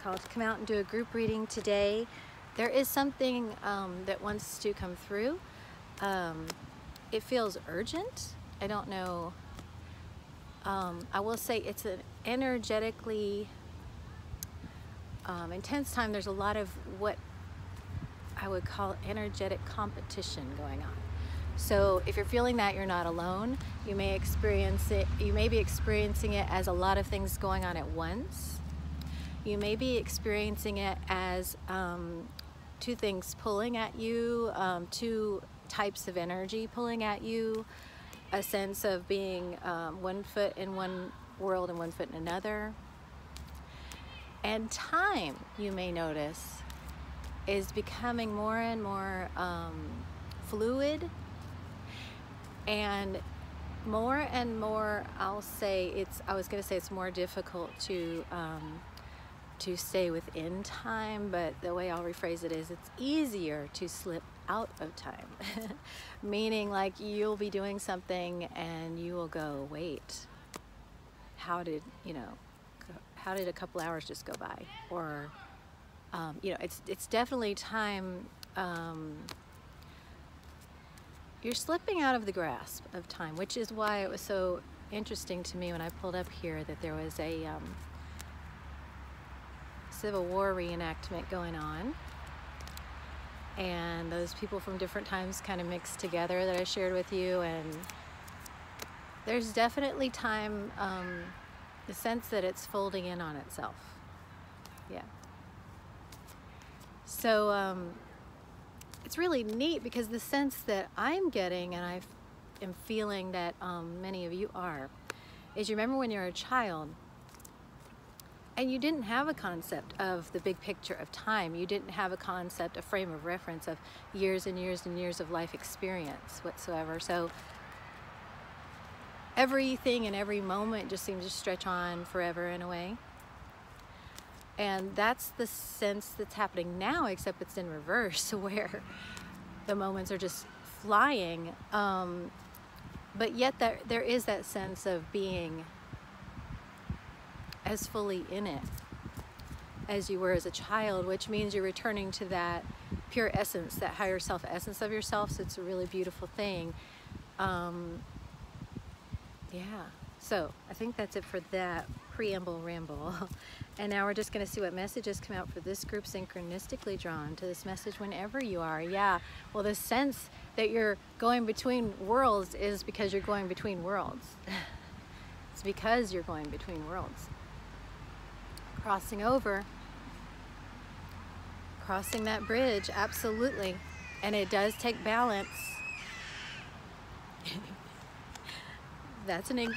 called to come out and do a group reading today. There is something that wants to come through. It feels urgent. I don't know. I will say it's an energetically intense time. There's a lot of what I would call energetic competition going on. So if you're feeling that, you're not alone. You may experience it. You may be experiencing it as a lot of things going on at once. You may be experiencing it as two things pulling at you, two types of energy pulling at you, a sense of being 1 foot in one world and 1 foot in another. And time, you may notice, is becoming more and more fluid, and more, I'll say I was going to say it's more difficult to stay within time, but the way I'll rephrase it is it's easier to slip out of time. Meaning, like, you'll be doing something and you will go, wait, how did a couple hours just go by? Or it's definitely time. You're slipping out of the grasp of time, which is why it was so interesting to me when I pulled up here that there was a Civil War reenactment going on, and those people from different times kind of mixed together that I shared with you. And there's definitely time, the sense that it's folding in on itself. Yeah. So it's really neat, because the sense that I'm getting, and I am feeling that many of you are, is you remember when you were a child and you didn't have a concept of the big picture of time. You didn't have a concept, a frame of reference of years and years and years of life experience whatsoever. So everything and every moment just seems to stretch on forever in a way. And that's the sense that's happening now, except it's in reverse, where the moments are just flying. But yet there is that sense of being as fully in it as you were as a child, which means you're returning to that pure essence, that higher self essence of yourself. So it's a really beautiful thing. Yeah. So I think that's it for that preamble ramble. And now we're just going to see what messages come out for this group, synchronistically drawn to this message whenever you are. Yeah, well, the sense that you're going between worlds is because you're going between worlds. It's because you're going between worlds. Crossing over, crossing that bridge, absolutely. And it does take balance. That's an ink.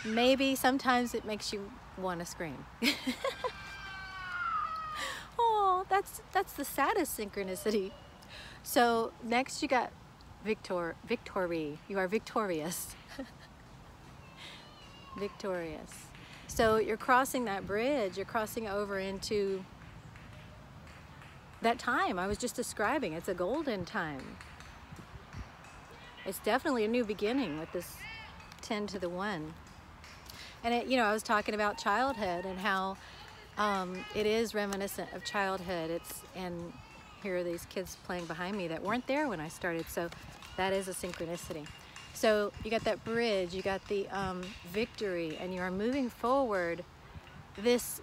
Maybe sometimes it makes you want to scream. Oh, that's the saddest synchronicity. So next you got victory. You are victorious. Victorious. So you're crossing that bridge. You're crossing over into that time I was just describing. It's a golden time. It's definitely a new beginning with this 10 to the 1. And I was talking about childhood and how it is reminiscent of childhood. And here are these kids playing behind me that weren't there when I started. So that is a synchronicity. So you got that bridge, you got the victory, and you are moving forward. This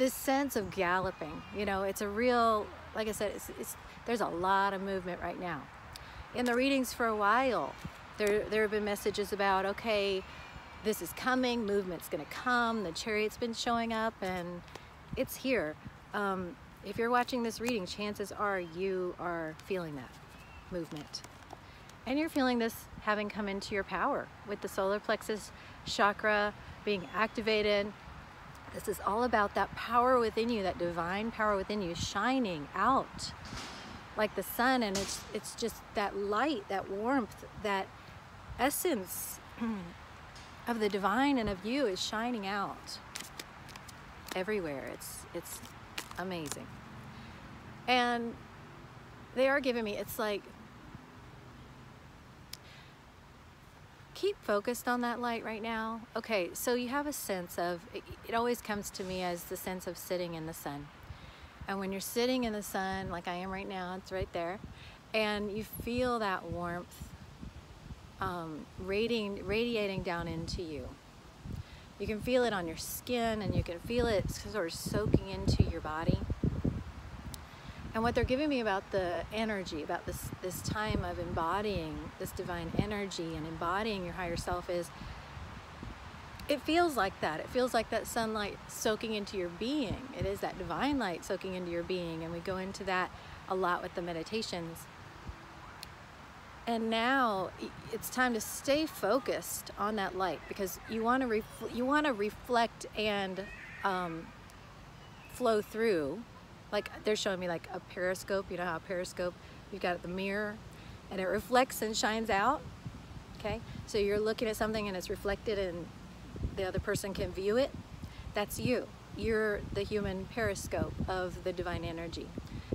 sense of galloping, it's a real, like I said, there's a lot of movement right now. In the readings for a while, there have been messages about, okay, this is coming, movement's gonna come, the chariot's been showing up, and it's here. If you're watching this reading, chances are you are feeling that movement. And you're feeling this having come into your power with the solar plexus chakra being activated. This is all about that power within you, that divine power within you shining out like the sun. And it's just that light, that warmth, that essence of the divine and of you is shining out everywhere. It's amazing. And they are giving me, it's like keep focused on that light right now. Okay, so you have a sense of, it always comes to me as the sense of sitting in the sun. And when you're sitting in the sun, like I am right now, it's right there, and you feel that warmth radiating down into you. You can feel it on your skin, and you can feel it sort of soaking into your body. And what they're giving me about the energy, about this time of embodying this divine energy and embodying your higher self is, it feels like that. It feels like that sunlight soaking into your being. It is that divine light soaking into your being, and we go into that a lot with the meditations. And now it's time to stay focused on that light, because you want to reflect and flow through. Like they're showing me like a periscope. You know how a periscope, you've got the mirror and it reflects and shines out. Okay, so you're looking at something and it's reflected and the other person can view it. That's you. You're the human periscope of the divine energy.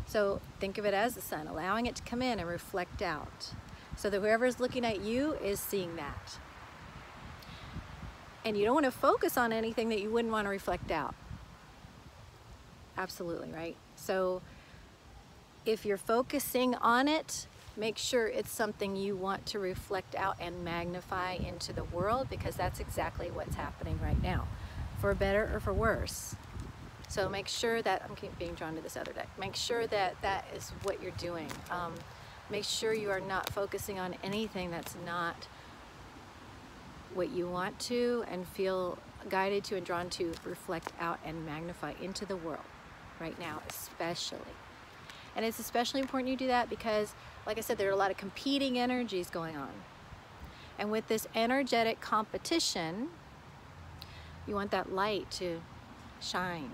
So think of it as the sun, allowing it to come in and reflect out, so that whoever's looking at you is seeing that. And you don't want to focus on anything that you wouldn't want to reflect out. Absolutely, right? So if you're focusing on it, make sure it's something you want to reflect out and magnify into the world, because that's exactly what's happening right now, for better or for worse. So make sure that, I'm keep being drawn to this other deck, make sure that that is what you're doing. Make sure you are not focusing on anything that's not what you want to and feel guided to and drawn to reflect out and magnify into the world right now, especially. And it's especially important you do that because, like I said, there are a lot of competing energies going on. And with this energetic competition, you want that light to shine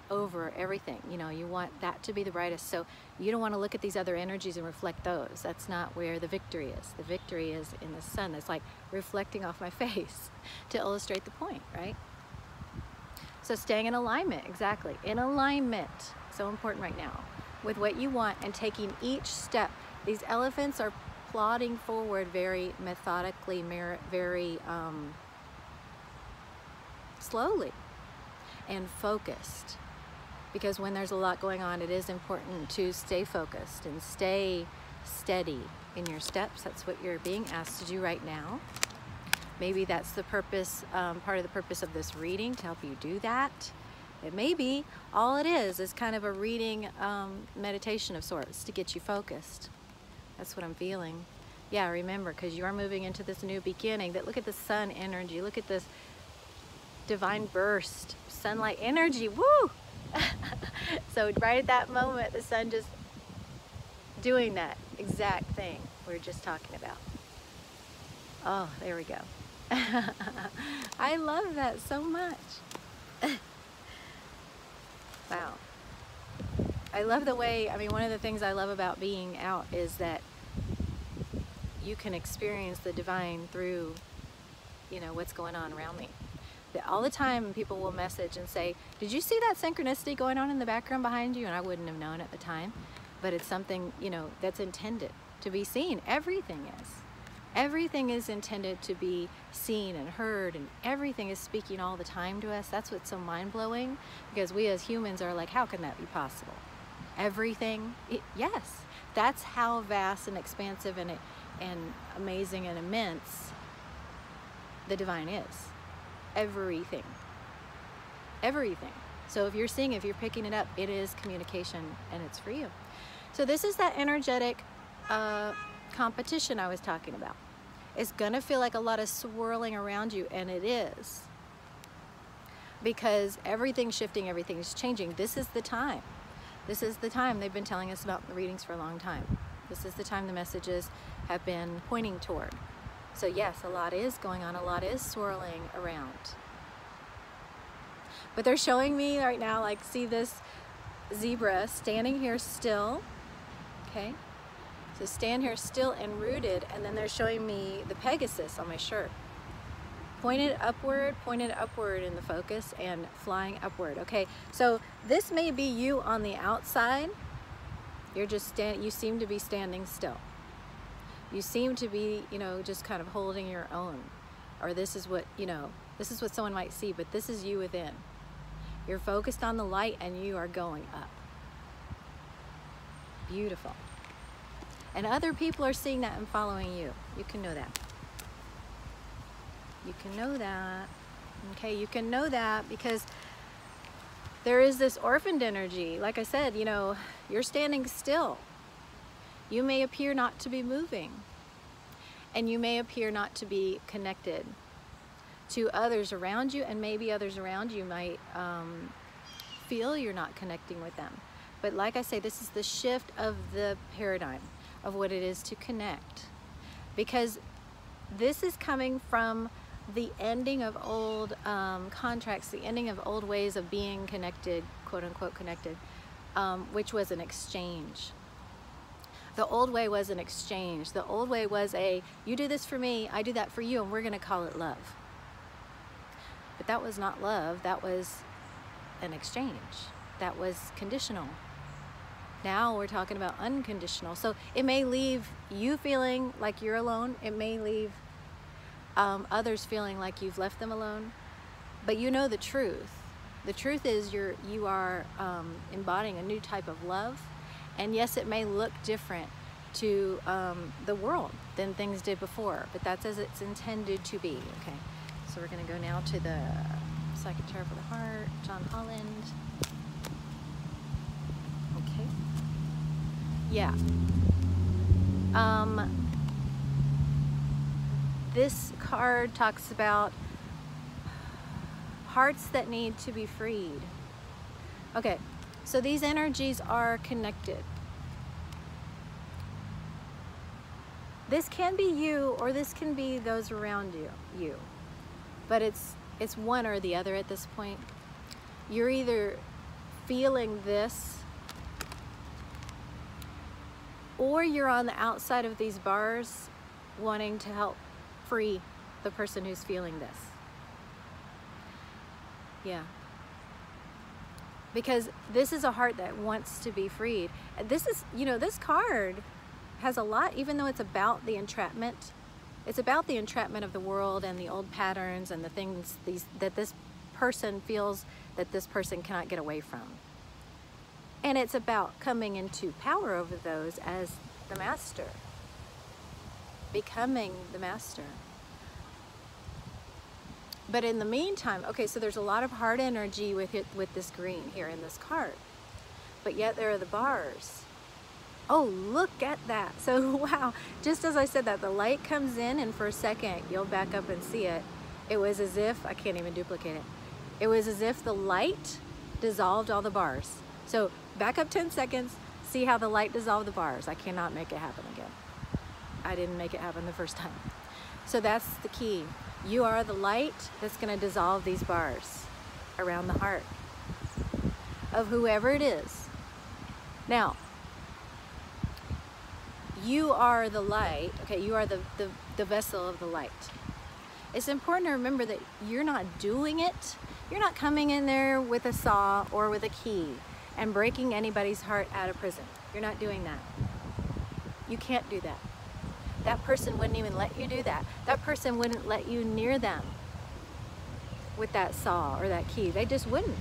over everything. You know, you want that to be the brightest. So you don't want to look at these other energies and reflect those. That's not where the victory is. The victory is in the sun. It's like reflecting off my face to illustrate the point, right? So staying in alignment, exactly. In alignment, so important right now, with what you want and taking each step. These elephants are plodding forward very methodically, very slowly and focused. Because when there's a lot going on, it is important to stay focused and stay steady in your steps. That's what you're being asked to do right now. Maybe that's the purpose, part of the purpose of this reading, to help you do that. It may be all it is kind of a reading meditation of sorts to get you focused. That's what I'm feeling. Yeah, remember, because you are moving into this new beginning. That, look at the sun energy. Look at this divine burst, sunlight energy. Woo! So right at that moment, the sun just doing that exact thing we were just talking about. Oh, there we go. I love that so much. Wow. I love the way, I mean, one of the things I love about being out is that you can experience the divine through, you know, what's going on around me. All the time people will message and say, did you see that synchronicity going on in the background behind you? And I wouldn't have known at the time, but it's something, you know, that's intended to be seen. Everything is. Everything is intended to be seen and heard, and everything is speaking all the time to us. That's what's so mind-blowing, because we as humans are like, how can that be possible? Everything, yes. That's how vast and expansive and amazing and immense the divine is. Everything. Everything. So if you're seeing, if you're picking it up, it is communication, and it's for you. So this is that energetic competition I was talking about. It's gonna feel like a lot of swirling around you, and it is, because everything's shifting, everything's changing. This is the time. This is the time they've been telling us about the readings for a long time. This is the time the messages have been pointing toward. So yes, a lot is going on, a lot is swirling around. But they're showing me right now, like, see this zebra standing here still, okay? So stand here still and rooted, and then they're showing me the Pegasus on my shirt. Pointed upward in the focus and flying upward. Okay, so this may be you on the outside. You're just you seem to be standing still. You seem to be, you know, just kind of holding your own. or this is what, you know, this is what someone might see, but this is you within. You're focused on the light and you are going up. Beautiful. And other people are seeing that and following you. You can know that. You can know that. Okay, you can know that because there is this orphaned energy. Like I said, you know, you're standing still. You may appear not to be moving. And you may appear not to be connected to others around you, and maybe others around you might feel you're not connecting with them. But like I say, this is the shift of the paradigm of what it is to connect. Because this is coming from the ending of old contracts, the ending of old ways of being connected, quote unquote connected, which was an exchange. The old way was an exchange. The old way was you do this for me, I do that for you, and we're gonna call it love. But that was not love, that was an exchange. That was conditional. Now we're talking about unconditional. So it may leave you feeling like you're alone. It may leave others feeling like you've left them alone. But you know the truth. The truth is you are embodying a new type of love. And yes, it may look different to the world than things did before, but that's as it's intended to be. Okay, so we're going to go now to the Psychic Tarot for the Heart, John Holland. Okay. Yeah. This card talks about hearts that need to be freed. Okay, so these energies are connected. This can be you, or this can be those around you. But it's one or the other at this point. You're either feeling this, or you're on the outside of these bars wanting to help free the person who's feeling this. Yeah. Because this is a heart that wants to be freed. This is, you know, this card has a lot, even though it's about the entrapment. It's about the entrapment of the world and the old patterns and the things that this person feels that this person cannot get away from. And it's about coming into power over those as the master. Becoming the master. But in the meantime, okay, so there's a lot of heart energy with this green here in this card. But yet there are the bars. Oh, look at that. So, wow, just as I said that, the light comes in and for a second, you'll back up and see it. It was as if, I can't even duplicate it. It was as if the light dissolved all the bars. So back up 10 seconds, see how the light dissolved the bars. I cannot make it happen again. I didn't make it happen the first time. So that's the key. You are the light that's going to dissolve these bars around the heart of whoever it is. Now, you are the light, okay, you are the vessel of the light. It's important to remember that you're not doing it. You're not coming in there with a saw or with a key and breaking anybody's heart out of prison. You're not doing that. You can't do that. That person wouldn't even let you do that. That person wouldn't let you near them with that saw or that key. They just wouldn't.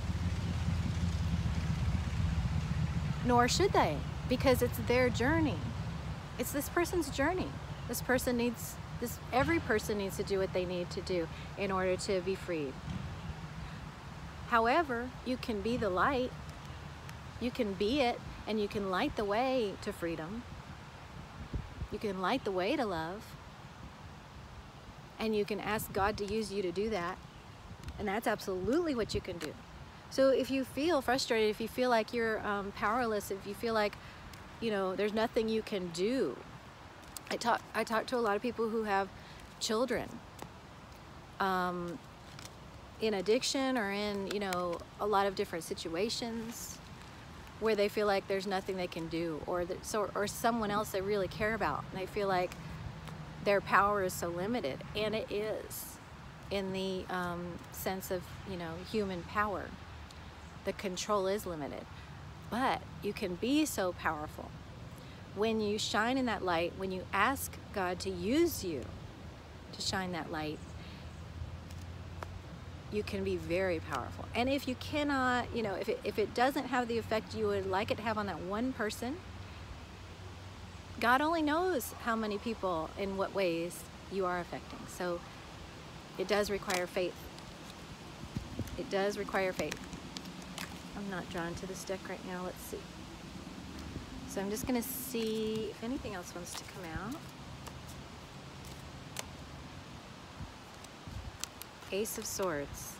Nor should they, because it's their journey. It's this person's journey. This person needs, every person needs to do what they need to do in order to be freed. However, you can be the light. You can be it, and you can light the way to freedom. You can light the way to love. And you can ask God to use you to do that. And that's absolutely what you can do. So if you feel frustrated, if you feel like you're powerless, if you feel like, you know, there's nothing you can do. I talk to a lot of people who have children in addiction or in, you know, a lot of different situations where they feel like there's nothing they can do, or someone else they really care about, and they feel like their power is so limited, and it is in the sense of, you know, human power. The control is limited, but you can be so powerful when you shine in that light, when you ask God to use you to shine that light, you can be very powerful. And if you cannot, you know, if it doesn't have the effect you would like it to have on that one person, God only knows how many people, in what ways you are affecting. So it does require faith. It does require faith. I'm not drawn to this deck right now. Let's see. So I'm just going to see if anything else wants to come out. Ace of Swords.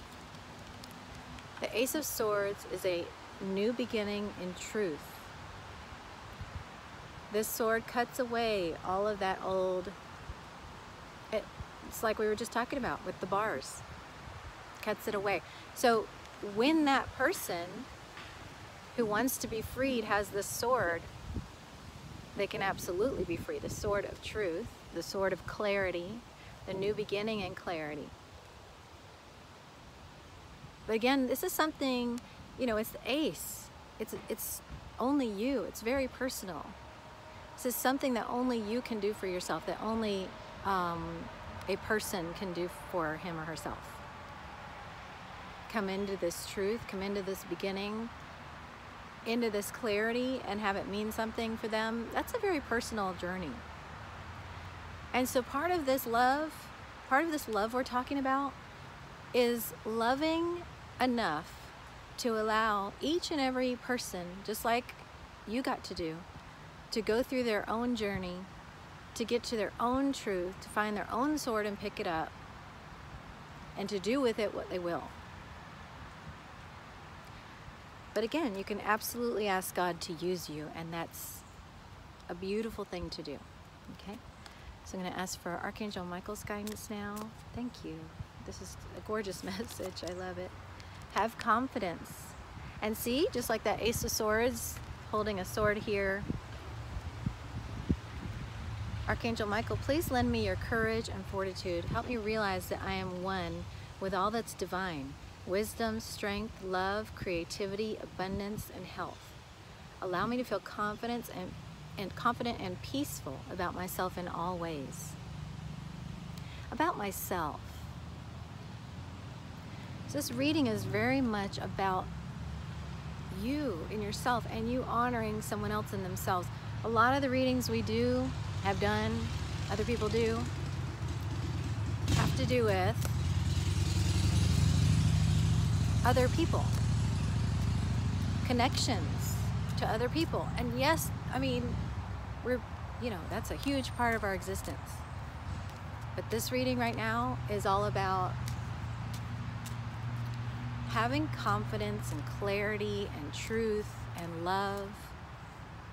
The Ace of Swords is a new beginning in truth. This sword cuts away all of that old, it's like we were just talking about with the bars. Cuts it away. So when that person who wants to be freed has this sword, they can absolutely be free. The sword of truth, the sword of clarity, the new beginning and clarity. But again, this is something, you know, it's the ace. It's only you. It's very personal. This is something that only you can do for yourself, that only a person can do for him or herself. Come into this truth, come into this beginning, into this clarity, and have it mean something for them. That's a very personal journey. And so part of this love we're talking about is loving enough to allow each and every person, just like you got to do, to go through their own journey, to get to their own truth, to find their own sword and pick it up, and to do with it what they will. But again, you can absolutely ask God to use you, and that's a beautiful thing to do. Okay? So I'm going to ask for Archangel Michael's guidance now. Thank you. This is a gorgeous message. I love it. Have confidence. And see, just like that Ace of Swords, holding a sword here. Archangel Michael, please lend me your courage and fortitude. Help me realize that I am one with all that's divine. Wisdom, strength, love, creativity, abundance, and health. Allow me to feel confident and peaceful about myself in all ways. About myself. So this reading is very much about you and yourself, and you honoring someone else in themselves. A lot of the readings we do, have done, other people do, have to do with other people, connections to other people. And yes, I mean, that's a huge part of our existence. But this reading right now is all about having confidence and clarity and truth and love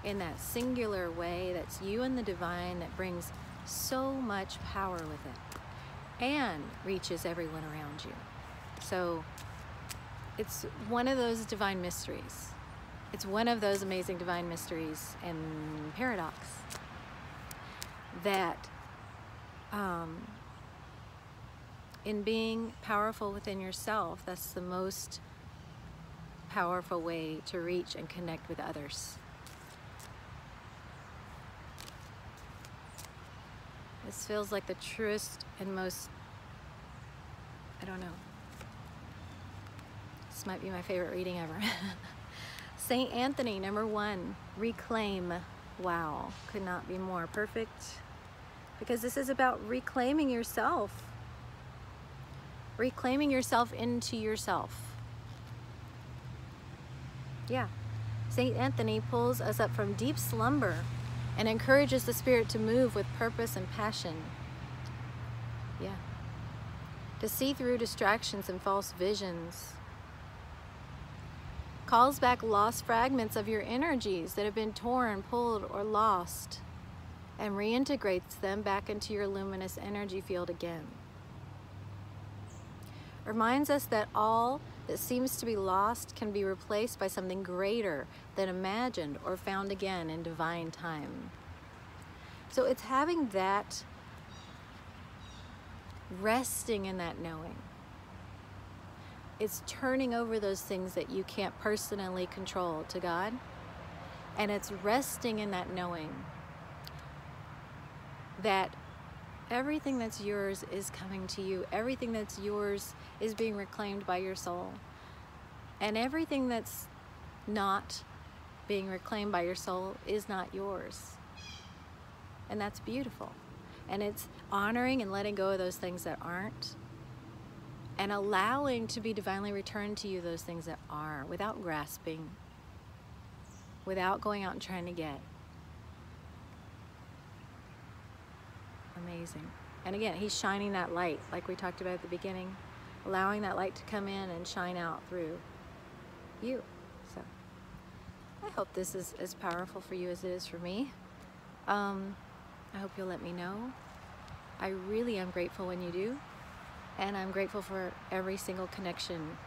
in that singular way that's you and the divine, that brings so much power with it and reaches everyone around you. So it's one of those divine mysteries. It's one of those amazing divine mysteries and paradox that in being powerful within yourself, that's the most powerful way to reach and connect with others. This feels like the truest and most, I don't know. This might be my favorite reading ever. Saint Anthony, number 1, reclaim. Wow, could not be more perfect. Because this is about reclaiming yourself. Reclaiming yourself into yourself. Yeah. Saint Anthony pulls us up from deep slumber and encourages the spirit to move with purpose and passion. Yeah. To see through distractions and false visions. Calls back lost fragments of your energies that have been torn, pulled, or lost, and reintegrates them back into your luminous energy field again. Reminds us that all that seems to be lost can be replaced by something greater than imagined or found again in divine time. So it's having that, resting in that knowing. It's turning over those things that you can't personally control to God, and it's resting in that knowing that Everything that's yours is coming to you. Everything that's yours is being reclaimed by your soul. And everything that's not being reclaimed by your soul is not yours. And that's beautiful. And it's honoring and letting go of those things that aren't, and allowing to be divinely returned to you those things that are, without grasping, without going out and trying to get. Amazing. And again, he's shining that light, like we talked about at the beginning, allowing that light to come in and shine out through you. So I hope this is as powerful for you as it is for me. I hope you'll let me know. I really am grateful when you do, and I'm grateful for every single connection.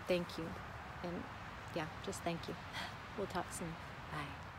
Thank you. And yeah, just thank you. We'll talk soon. Bye.